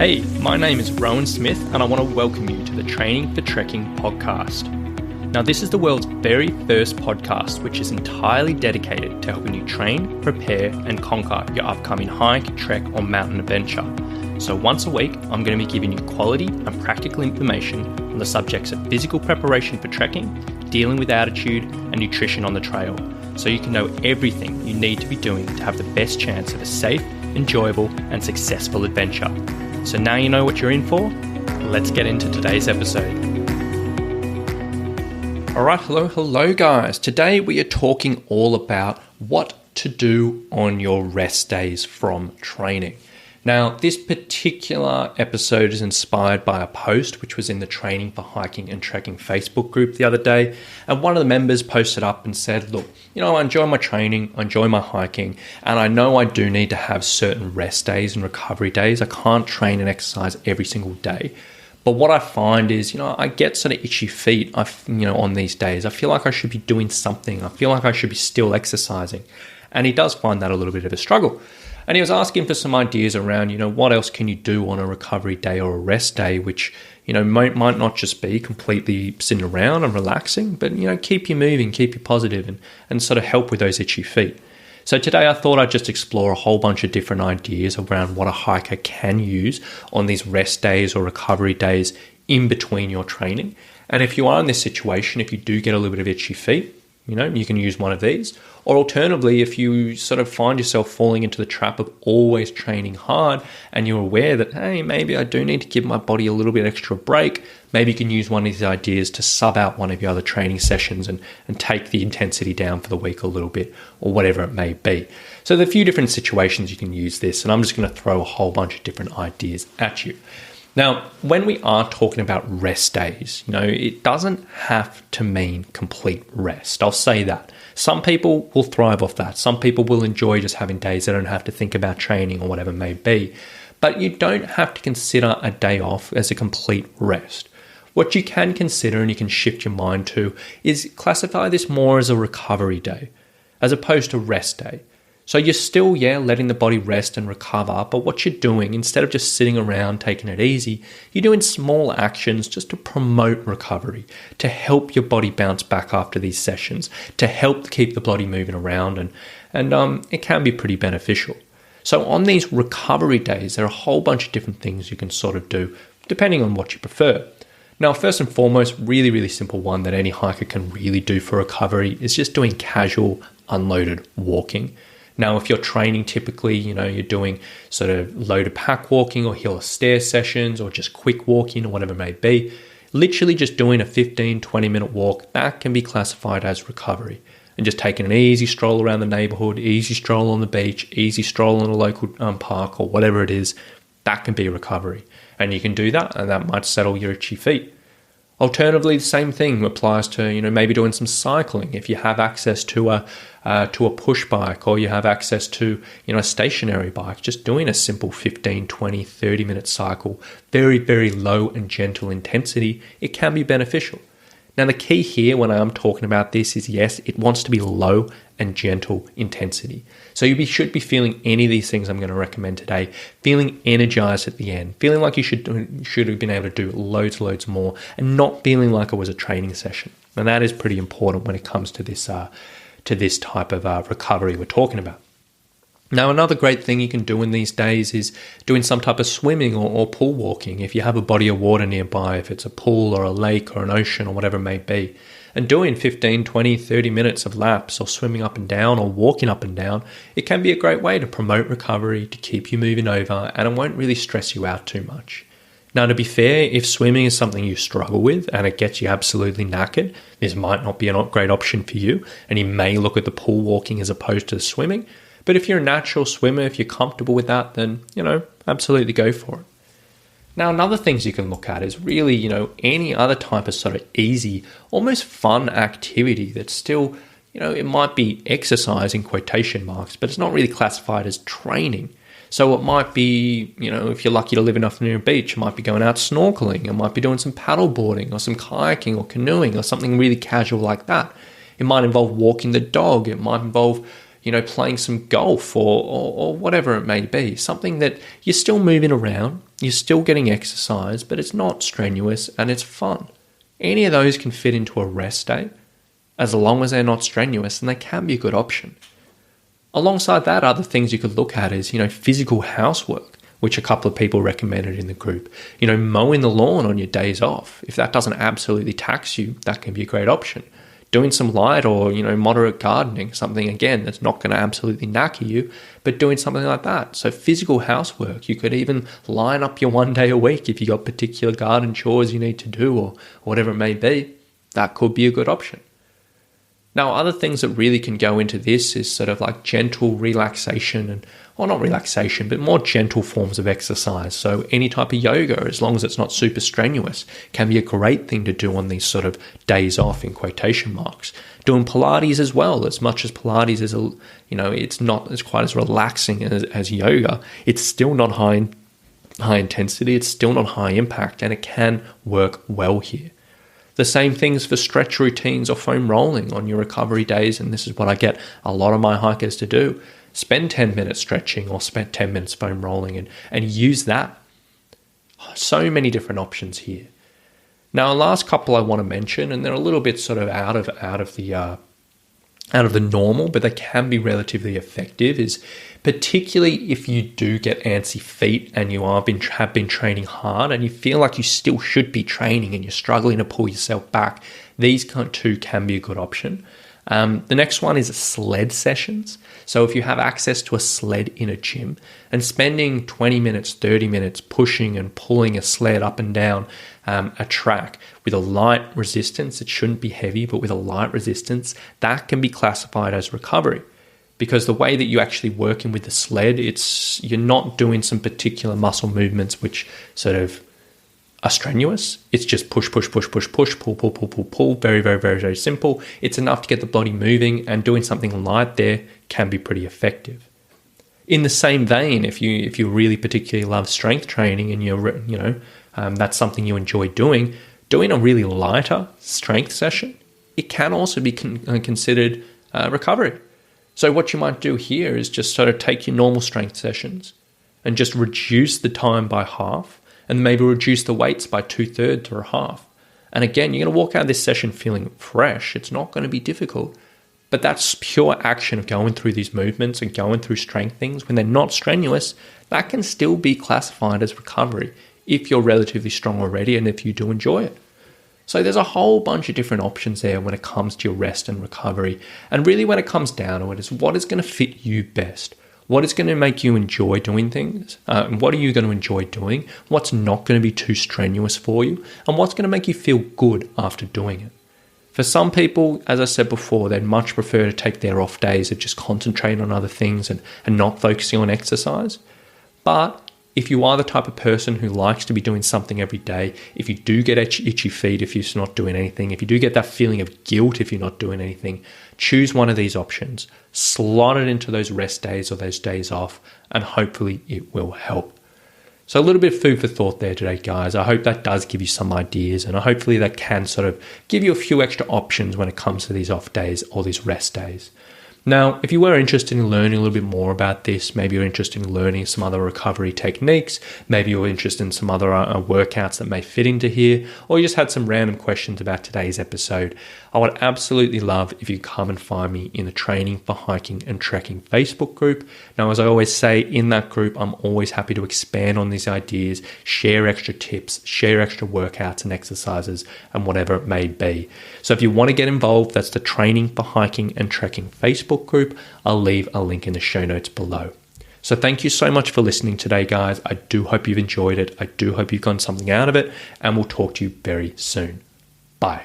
Hey, my name is Rowan Smith and I want to welcome you to the Training for Trekking podcast. Now, this is the world's very first podcast which is entirely dedicated to helping you train, prepare and conquer your upcoming hike, trek or mountain adventure. So once a week, I'm going to be giving you quality and practical information on the subjects of physical preparation for trekking, dealing with altitude and nutrition on the trail, so you can know everything you need to be doing to have the best chance of a safe, enjoyable and successful adventure. So now you know what you're in for. Let's get into today's episode. Alright, hello guys. Today we are talking all about what to do on your rest days from training. Now, this particular episode is inspired by a post which was in the Training for Hiking and Trekking Facebook group the other day. And one of the members posted up and said, look, I enjoy my training, I enjoy my hiking, and I know I do need to have certain rest days and recovery days. I can't train and exercise every single day. But what I find is, I get sort of itchy feet, on these days. I feel like I should be doing something. I feel like I should be still exercising. And he does find that a little bit of a struggle. And he was asking for some ideas around, what else can you do on a recovery day or a rest day, which, might not just be completely sitting around and relaxing, but, keep you moving, keep you positive and sort of help with those itchy feet. So today I thought I'd just explore a whole bunch of different ideas around what a hiker can use on these rest days or recovery days in between your training. And if you are in this situation, if you do get a little bit of itchy feet, you can use one of these. Or alternatively, if you sort of find yourself falling into the trap of always training hard and you're aware that, hey, maybe I do need to give my body a little bit extra break, maybe you can use one of these ideas to sub out one of your other training sessions and take the intensity down for the week a little bit or whatever it may be. So there are a few different situations you can use this, and I'm just going to throw a whole bunch of different ideas at you. Now, when we are talking about rest days, it doesn't have to mean complete rest. I'll say that. Some people will thrive off that. Some people will enjoy just having days they don't have to think about training or whatever it may be. But you don't have to consider a day off as a complete rest. What you can consider and you can shift your mind to is classify this more as a recovery day as opposed to rest day. So you're still, letting the body rest and recover, but what you're doing, instead of just sitting around taking it easy, you're doing small actions just to promote recovery, to help your body bounce back after these sessions, to help keep the body moving around, and it can be pretty beneficial. So on these recovery days, there are a whole bunch of different things you can sort of do, depending on what you prefer. Now, first and foremost, really simple one that any hiker can really do for recovery is just doing casual, unloaded walking. Now, if you're training, typically, you're doing sort of loaded pack walking or hill or stair sessions or just quick walking or whatever it may be, literally just doing a 15-20 minute walk, that can be classified as recovery. And just taking an easy stroll around the neighborhood, easy stroll on the beach, easy stroll in a local park or whatever it is, that can be recovery. And you can do that and that might settle your itchy feet. Alternatively, the same thing applies to, maybe doing some cycling. If you have access to a push bike or you have access to, a stationary bike, just doing a simple 15, 20, 30 minute cycle, very, very low and gentle intensity, it can be beneficial. Now, the key here when I'm talking about this is, yes, it wants to be low and gentle intensity. So you should be feeling any of these things I'm going to recommend today, feeling energized at the end, feeling like you should have been able to do loads more, and not feeling like it was a training session. And that is pretty important when it comes to this type of recovery we're talking about. Now, another great thing you can do in these days is doing some type of swimming or pool walking. If you have a body of water nearby, if it's a pool or a lake or an ocean or whatever it may be, and doing 15, 20, 30 minutes of laps or swimming up and down or walking up and down, it can be a great way to promote recovery, to keep you moving over, and it won't really stress you out too much. Now, to be fair, if swimming is something you struggle with and it gets you absolutely knackered, this might not be a great option for you, and you may look at the pool walking as opposed to the swimming. But if you're a natural swimmer, if you're comfortable with that, then, absolutely go for it. Now, another things you can look at is really, any other type of sort of easy, almost fun activity that's still, it might be exercise in quotation marks, but it's not really classified as training. So it might be, if you're lucky to live enough near a beach, it might be going out snorkeling, it might be doing some paddle boarding or some kayaking or canoeing or something really casual like that. It might involve walking the dog. It might involve, playing some golf or whatever it may be. Something that you're still moving around, you're still getting exercise, but it's not strenuous and it's fun. Any of those can fit into a rest day as long as they're not strenuous, and they can be a good option. Alongside that, other things you could look at is, physical housework, which a couple of people recommended in the group. Mowing the lawn on your days off. If that doesn't absolutely tax you, that can be a great option. Doing some light or, moderate gardening, something, again, that's not going to absolutely knacker you, but doing something like that. So physical housework, you could even line up your one day a week if you got particular garden chores you need to do or whatever it may be. That could be a good option. Now, other things that really can go into this is sort of like gentle relaxation not relaxation, but more gentle forms of exercise. So any type of yoga, as long as it's not super strenuous, can be a great thing to do on these sort of days off in quotation marks. Doing Pilates as well, as much as Pilates is, it's not as quite as relaxing as yoga. It's still not high intensity. It's still not high impact, and it can work well here. The same things for stretch routines or foam rolling on your recovery days, and this is what I get a lot of my hikers to do. Spend 10 minutes stretching or spend 10 minutes foam rolling and use that. So many different options here. Now, a last couple I want to mention, and they're a little bit sort of out of the normal, but they can be relatively effective, is particularly if you do get antsy feet and you have been training hard and you feel like you still should be training and you're struggling to pull yourself back, these two can be a good option. The next one is sled sessions. So if you have access to a sled in a gym and spending 20 minutes, 30 minutes pushing and pulling a sled up and down a track with a light resistance, it shouldn't be heavy, but with a light resistance, that can be classified as recovery. Because the way that you're actually working with the sled, you're not doing some particular muscle movements which sort of are strenuous. It's just push, pull, pull. Very, very, very, very simple. It's enough to get the body moving, and doing something light there can be pretty effective. In the same vein, if you really particularly love strength training and that's something you enjoy doing a really lighter strength session, it can also be considered recovery. So what you might do here is just sort of take your normal strength sessions and just reduce the time by half, and maybe reduce the weights by 2/3 or half. And again, you're going to walk out of this session feeling fresh. It's not going to be difficult. But that's pure action of going through these movements and going through strength things. When they're not strenuous, that can still be classified as recovery if you're relatively strong already and if you do enjoy it. So there's a whole bunch of different options there when it comes to your rest and recovery. And really when it comes down to it is what is going to fit you best. What is going to make you enjoy doing things? And what are you going to enjoy doing? What's not going to be too strenuous for you? And what's going to make you feel good after doing it? For some people, as I said before, they'd much prefer to take their off days and just concentrate on other things and not focusing on exercise. But if you are the type of person who likes to be doing something every day, if you do get itchy feet if you're not doing anything, if you do get that feeling of guilt if you're not doing anything, choose one of these options, slot it into those rest days or those days off, and hopefully it will help. So a little bit of food for thought there today, guys. I hope that does give you some ideas, and hopefully that can sort of give you a few extra options when it comes to these off days or these rest days. Now, if you were interested in learning a little bit more about this, maybe you're interested in learning some other recovery techniques, maybe you're interested in some other workouts that may fit into here, or you just had some random questions about today's episode, I would absolutely love if you come and find me in the Training for Hiking and Trekking Facebook group. Now, as I always say, in that group, I'm always happy to expand on these ideas, share extra tips, share extra workouts and exercises, and whatever it may be. So if you want to get involved, that's the Training for Hiking and Trekking Facebook group. I'll leave a link in the show notes below. So thank you so much for listening today, guys. I do hope you've enjoyed it. I do hope you've gotten something out of it, and we'll talk to you very soon. Bye.